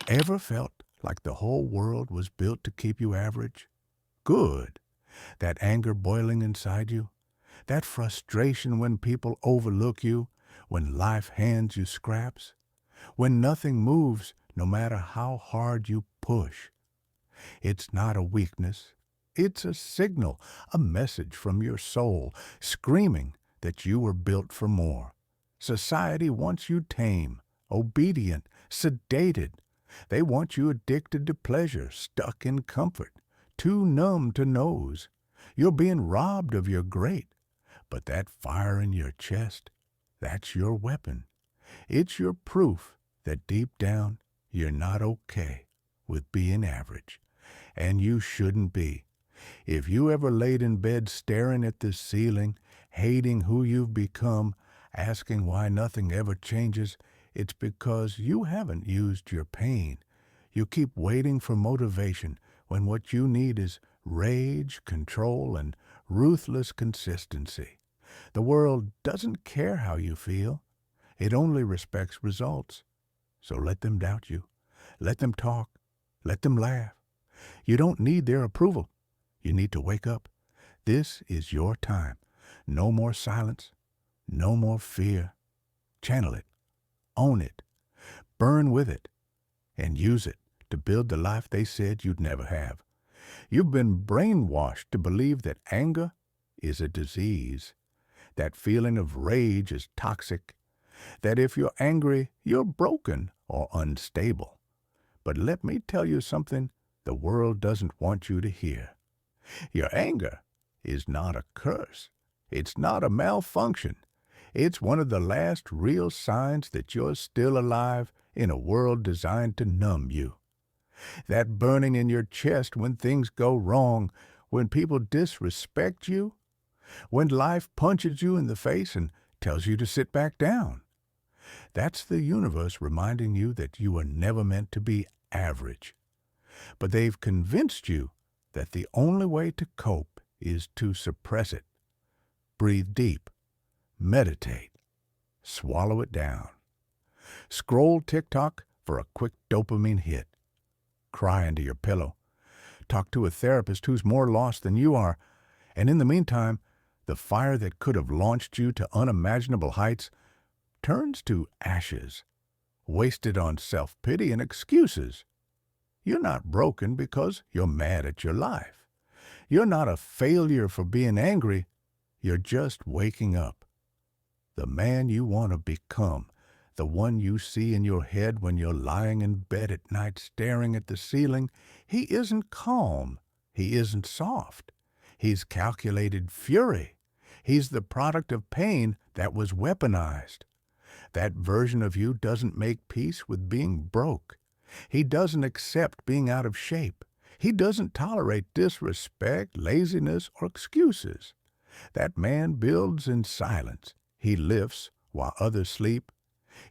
Ever felt like the whole world was built to keep you average? Good. That anger boiling inside you? That frustration when people overlook you? When life hands you scraps? When nothing moves no matter how hard you push? It's not a weakness. It's a signal, a message from your soul, screaming that you were built for more. Society wants you tame, obedient, sedated. They want you addicted to pleasure, stuck in comfort, too numb to nose. You're being robbed of your great. But that fire in your chest, that's your weapon. It's your proof that deep down you're not okay with being average. And you shouldn't be. If you ever laid in bed staring at the ceiling, hating who you've become, asking why nothing ever changes, it's because you haven't used your pain. You keep waiting for motivation when what you need is rage, control, and ruthless consistency. The world doesn't care how you feel. It only respects results. So let them doubt you. Let them talk. Let them laugh. You don't need their approval. You need to wake up. This is your time. No more silence. No more fear. Channel it. Own it. Burn with it. And use it to build the life they said you'd never have. You've been brainwashed to believe that anger is a disease, that feeling of rage is toxic, that if you're angry, you're broken or unstable. But let me tell you something the world doesn't want you to hear. Your anger is not a curse. It's not a malfunction. It's one of the last real signs that you're still alive in a world designed to numb you. That burning in your chest when things go wrong, when people disrespect you, when life punches you in the face and tells you to sit back down. That's the universe reminding you that you were never meant to be average. But they've convinced you that the only way to cope is to suppress it. Breathe deep. Meditate. Swallow it down. Scroll TikTok for a quick dopamine hit. Cry into your pillow. Talk to a therapist who's more lost than you are. And in the meantime, the fire that could have launched you to unimaginable heights turns to ashes, wasted on self-pity and excuses. You're not broken because you're mad at your life. You're not a failure for being angry. You're just waking up. The man you want to become, the one you see in your head when you're lying in bed at night staring at the ceiling, he isn't calm. He isn't soft. He's calculated fury. He's the product of pain that was weaponized. That version of you doesn't make peace with being broke. He doesn't accept being out of shape. He doesn't tolerate disrespect, laziness, or excuses. That man builds in silence. He lifts while others sleep.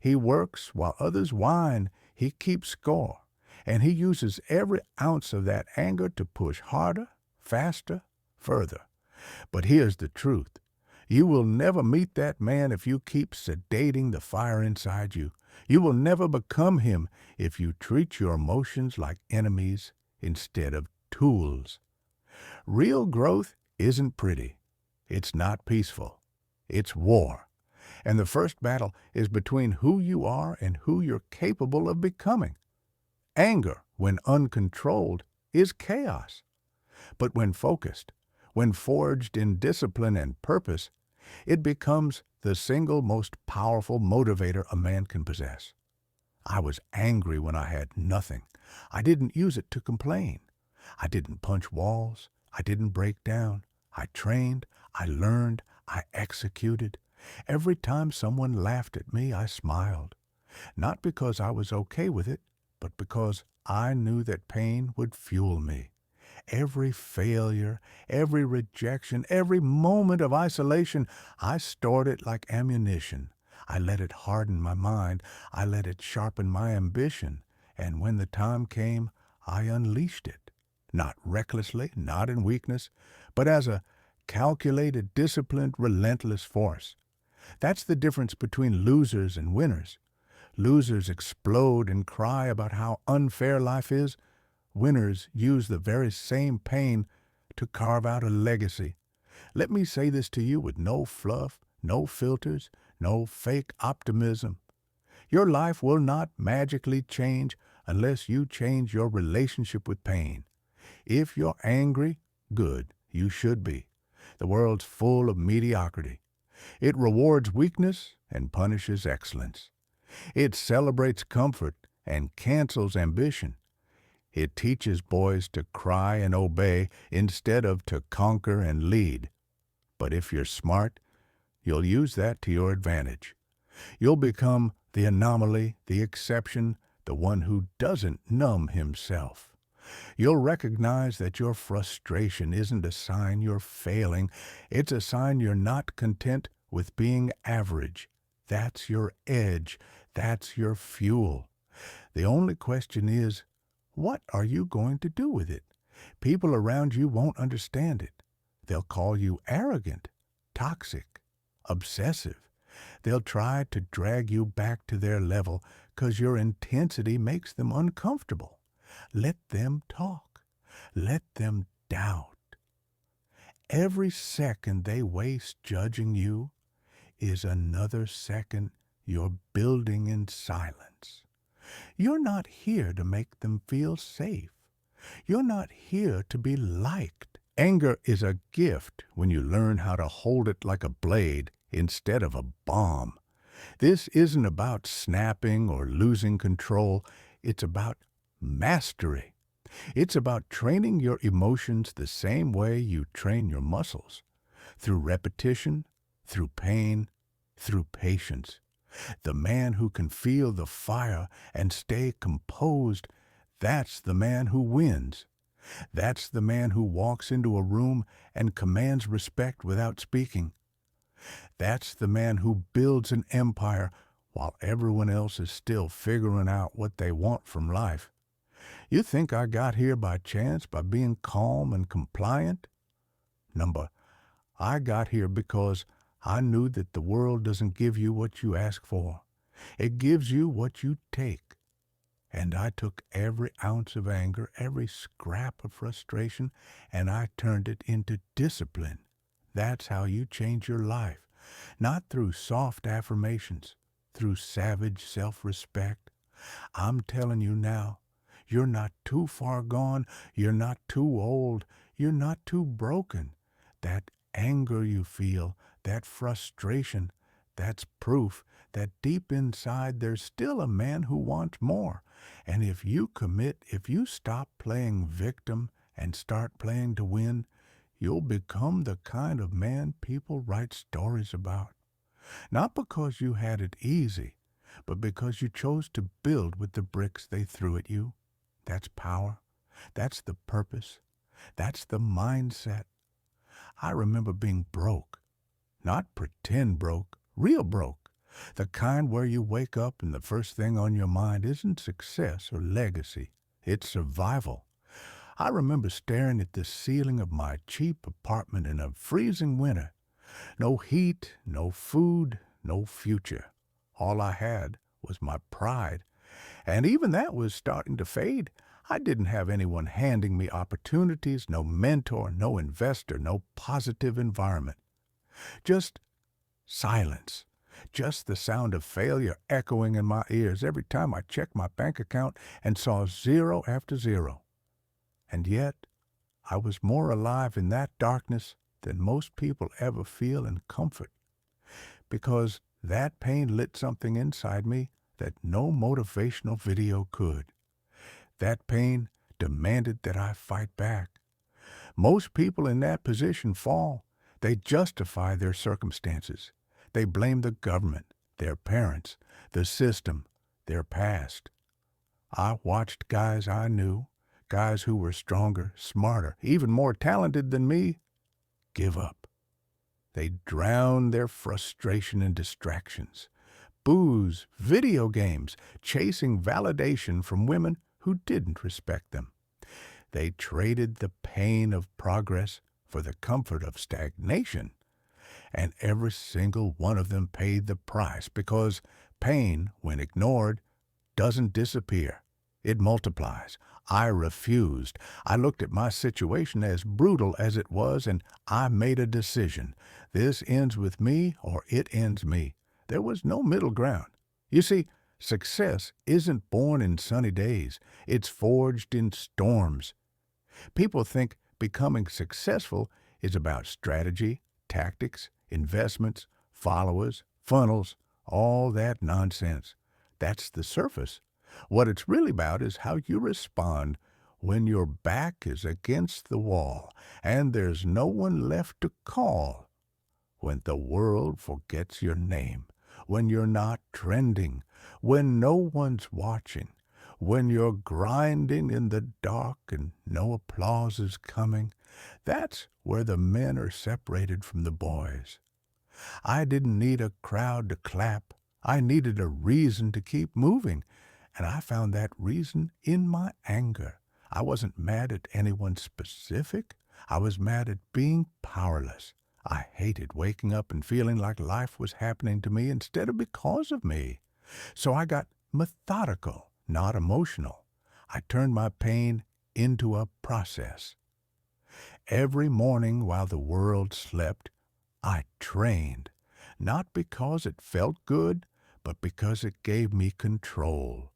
He works while others whine. He keeps score. And he uses every ounce of that anger to push harder, faster, further. But here's the truth. You will never meet that man if you keep sedating the fire inside you. You will never become him if you treat your emotions like enemies instead of tools. Real growth isn't pretty. It's not peaceful. It's war. And the first battle is between who you are and who you're capable of becoming. Anger, when uncontrolled, is chaos. But when focused, when forged in discipline and purpose, it becomes the single most powerful motivator a man can possess. I was angry when I had nothing. I didn't use it to complain. I didn't punch walls. I didn't break down. I trained. I learned. I executed. Every time someone laughed at me, I smiled. Not because I was okay with it, but because I knew that pain would fuel me. Every failure, every rejection, every moment of isolation, I stored it like ammunition. I let it harden my mind. I let it sharpen my ambition. And when the time came, I unleashed it. Not recklessly, not in weakness, but as a calculated, disciplined, relentless force. That's the difference between losers and winners. Losers explode and cry about how unfair life is. Winners use the very same pain to carve out a legacy. Let me say this to you with no fluff, no filters, no fake optimism. Your life will not magically change unless you change your relationship with pain. If you're angry, good, you should be. The world's full of mediocrity. It rewards weakness and punishes excellence. It celebrates comfort and cancels ambition. It teaches boys to cry and obey instead of to conquer and lead. But if you're smart, you'll use that to your advantage. You'll become the anomaly, the exception, the one who doesn't numb himself. You'll recognize that your frustration isn't a sign you're failing. It's a sign you're not content with being average. That's your edge. That's your fuel. The only question is, what are you going to do with it? People around you won't understand it. They'll call you arrogant, toxic, obsessive. They'll try to drag you back to their level because your intensity makes them uncomfortable. Let them talk. Let them doubt. Every second they waste judging you is another second you're building in silence. You're not here to make them feel safe. You're not here to be liked. Anger is a gift when you learn how to hold it like a blade instead of a bomb. This isn't about snapping or losing control. It's about mastery. It's about training your emotions the same way you train your muscles, through repetition, through pain, through patience. The man who can feel the fire and stay composed, that's the man who wins. That's the man who walks into a room and commands respect without speaking. That's the man who builds an empire while everyone else is still figuring out what they want from life. You think I got here by chance by being calm and compliant? Number, I got here because I knew that the world doesn't give you what you ask for. It gives you what you take. And I took every ounce of anger, every scrap of frustration, and I turned it into discipline. That's how you change your life. Not through soft affirmations, through savage self-respect. I'm telling you now, you're not too far gone, you're not too old, you're not too broken. That anger you feel, that frustration, that's proof that deep inside there's still a man who wants more. And if you commit, if you stop playing victim and start playing to win, you'll become the kind of man people write stories about. Not because you had it easy, but because you chose to build with the bricks they threw at you. That's power. That's the purpose. That's the mindset. I remember being broke. Not pretend broke, real broke. The kind where you wake up and the first thing on your mind isn't success or legacy. It's survival. I remember staring at the ceiling of my cheap apartment in a freezing winter. No heat, no food, no future. All I had was my pride. And even that was starting to fade. I didn't have anyone handing me opportunities, no mentor, no investor, no positive environment. Just silence. Just the sound of failure echoing in my ears every time I checked my bank account and saw zero after zero. And yet, I was more alive in that darkness than most people ever feel in comfort, because that pain lit something inside me that no motivational video could. That pain demanded that I fight back. Most people in that position fall. They justify their circumstances. They blame the government, their parents, the system, their past. I watched guys I knew, guys who were stronger, smarter, even more talented than me, give up. They drowned their frustration in distractions, booze, video games, chasing validation from women who didn't respect them. They traded the pain of progress for the comfort of stagnation. And every single one of them paid the price because pain, when ignored, doesn't disappear. It multiplies. I refused. I looked at my situation as brutal as it was, and I made a decision. This ends with me or it ends me. There was no middle ground. You see, success isn't born in sunny days. It's forged in storms. People think becoming successful is about strategy, tactics, investments, followers, funnels, all that nonsense. That's the surface. What it's really about is how you respond when your back is against the wall and there's no one left to call. When the world forgets your name, when you're not trending, when no one's watching, when you're grinding in the dark and no applause is coming, that's where the men are separated from the boys. I didn't need a crowd to clap. I needed a reason to keep moving, and I found that reason in my anger. I wasn't mad at anyone specific. I was mad at being powerless. I hated waking up and feeling like life was happening to me instead of because of me. So I got methodical, not emotional. I turned my pain into a process. Every morning while the world slept, I trained, not because it felt good, but because it gave me control.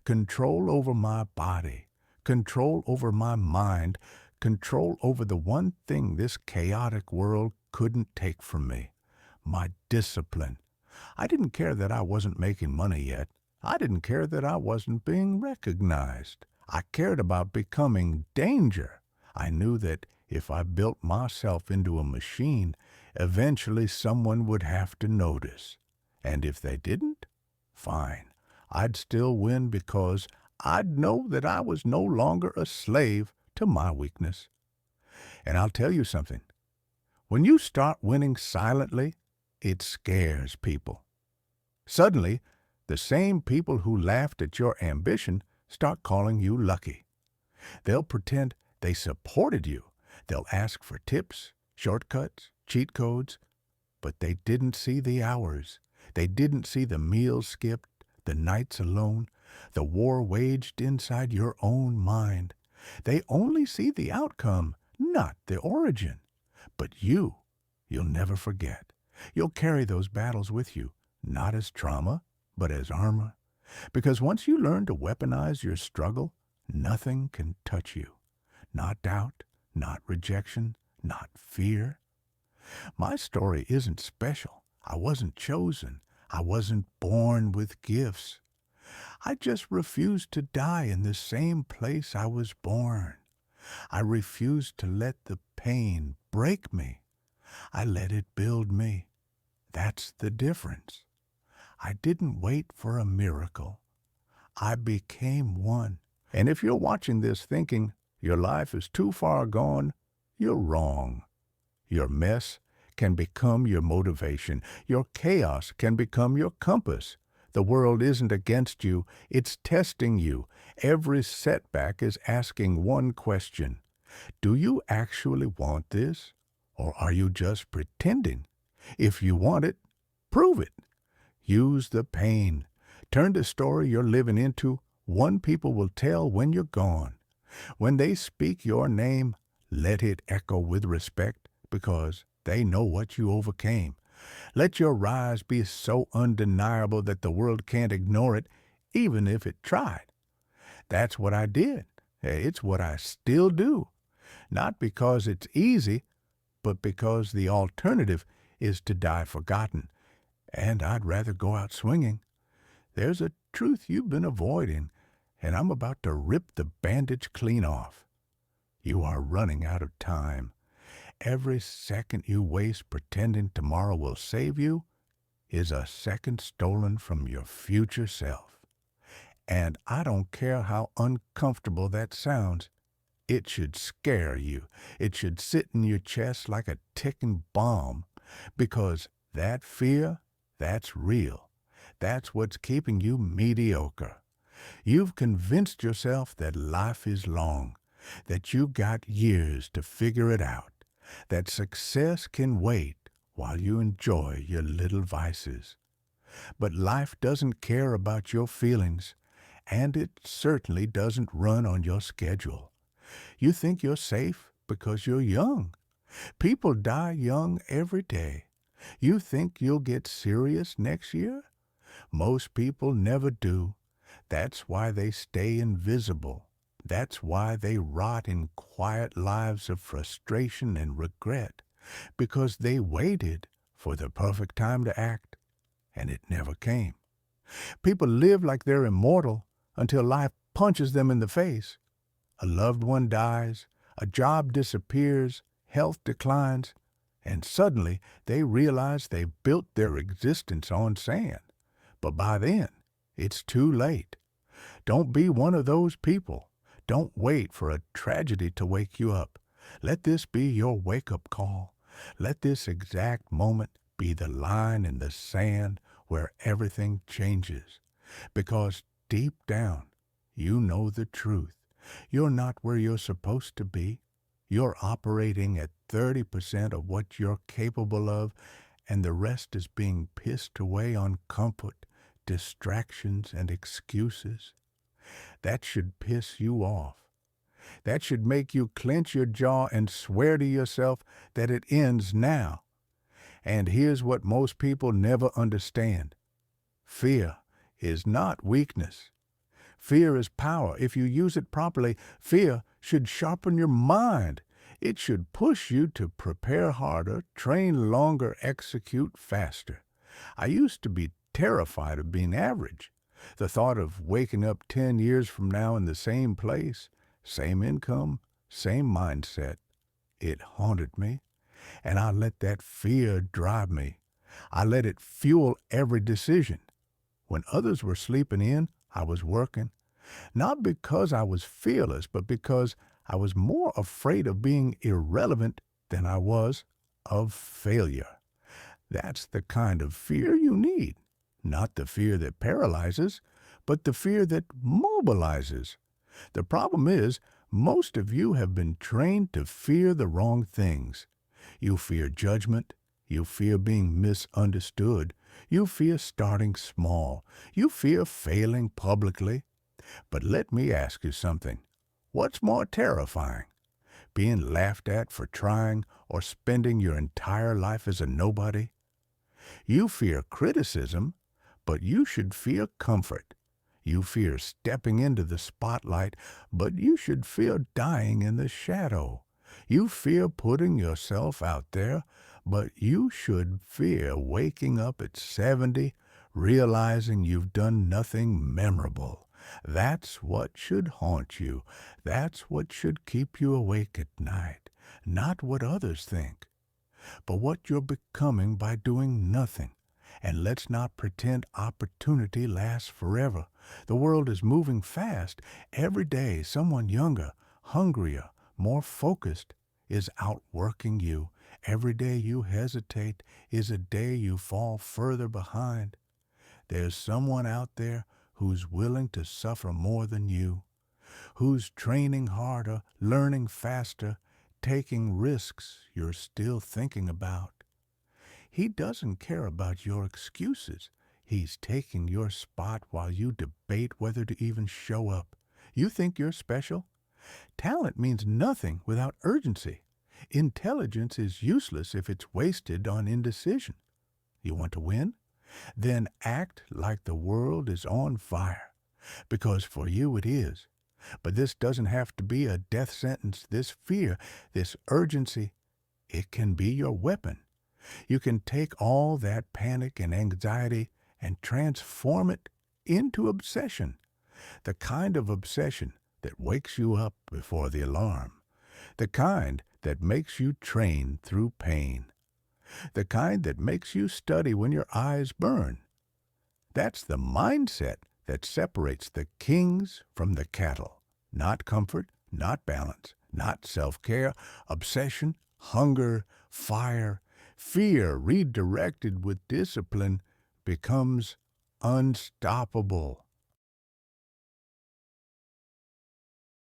Control over my body, control over my mind, control over the one thing this chaotic world couldn't take from me, my discipline. I didn't care that I wasn't making money yet. I didn't care that I wasn't being recognized. I cared about becoming danger. I knew that if I built myself into a machine, eventually someone would have to notice. And if they didn't, fine. I'd still win because I'd know that I was no longer a slave to my weakness. And I'll tell you something. When you start winning silently, it scares people. Suddenly, the same people who laughed at your ambition start calling you lucky. They'll pretend they supported you. They'll ask for tips, shortcuts, cheat codes, but they didn't see the hours. They didn't see the meals skipped, the nights alone, the war waged inside your own mind. They only see the outcome, not the origin. But you'll never forget. You'll carry those battles with you, not as trauma, but as armor. Because once you learn to weaponize your struggle, nothing can touch you. Not doubt, not rejection, not fear. My story isn't special. I wasn't chosen. I wasn't born with gifts. I just refused to die in the same place I was born. I refused to let the pain break me. I let it build me. That's the difference. I didn't wait for a miracle. I became one. And if you're watching this thinking your life is too far gone, you're wrong. Your mess can become your motivation. Your chaos can become your compass. The world isn't against you, it's testing you. Every setback is asking one question. Do you actually want this? Or are you just pretending? If you want it, prove it. Use the pain. Turn the story you're living into one people will tell when you're gone. When they speak your name, let it echo with respect because they know what you overcame. Let your rise be so undeniable that the world can't ignore it, even if it tried. That's what I did. It's what I still do. Not because it's easy, but because the alternative is to die forgotten. And I'd rather go out swinging. There's a truth you've been avoiding, and I'm about to rip the bandage clean off. You are running out of time. Every second you waste pretending tomorrow will save you is a second stolen from your future self. And I don't care how uncomfortable that sounds. It should scare you. It should sit in your chest like a ticking bomb, because that fear, that's real. That's what's keeping you mediocre. You've convinced yourself that life is long, that you've got years to figure it out, that success can wait while you enjoy your little vices. But life doesn't care about your feelings, and it certainly doesn't run on your schedule. You think you're safe because you're young. People die young every day. You think you'll get serious next year? Most people never do. That's why they stay invisible. That's why they rot in quiet lives of frustration and regret, because they waited for the perfect time to act, and it never came. People live like they're immortal until life punches them in the face. A loved one dies, a job disappears, health declines, and suddenly they realize they've built their existence on sand. But by then, it's too late. Don't be one of those people. Don't wait for a tragedy to wake you up. Let this be your wake-up call. Let this exact moment be the line in the sand where everything changes. Because deep down, you know the truth. You're not where you're supposed to be. You're operating at 30% of what you're capable of, and the rest is being pissed away on comfort, distractions, and excuses. That should piss you off. That should make you clench your jaw and swear to yourself that it ends now. And here's what most people never understand. Fear is not weakness. Fear is power. If you use it properly, fear should sharpen your mind. It should push you to prepare harder, train longer, execute faster. I used to be terrified of being average. The thought of waking up 10 years from now in the same place, same income, same mindset, it haunted me. And I let that fear drive me. I let it fuel every decision. When others were sleeping in, I was working. Not because I was fearless, but because I was more afraid of being irrelevant than I was of failure. That's the kind of fear you need. Not the fear that paralyzes, but the fear that mobilizes. The problem is, most of you have been trained to fear the wrong things. You fear judgment. You fear being misunderstood. You fear starting small. You fear failing publicly. But let me ask you something. What's more terrifying? Being laughed at for trying or spending your entire life as a nobody? You fear criticism, but you should fear comfort. You fear stepping into the spotlight, but you should fear dying in the shadow. You fear putting yourself out there, but you should fear waking up at 70, realizing you've done nothing memorable. That's what should haunt you. That's what should keep you awake at night. Not what others think, but what you're becoming by doing nothing. And let's not pretend opportunity lasts forever. The world is moving fast. Every day, someone younger, hungrier, more focused is outworking you. Every day you hesitate is a day you fall further behind. There's someone out there who's willing to suffer more than you, who's training harder, learning faster, taking risks you're still thinking about. He doesn't care about your excuses. He's taking your spot while you debate whether to even show up. You think you're special? Talent means nothing without urgency. Intelligence is useless if it's wasted on indecision. You want to win? Then act like the world is on fire, because for you it is. But this doesn't have to be a death sentence. This fear, this urgency, it can be your weapon. You can take all that panic and anxiety and transform it into obsession, the kind of obsession that wakes you up before the alarm, the kind that makes you train through pain, the kind that makes you study when your eyes burn. That's the mindset that separates the kings from the cattle. Not comfort, not balance, not self-care, obsession, hunger, fire, fear redirected with discipline becomes unstoppable.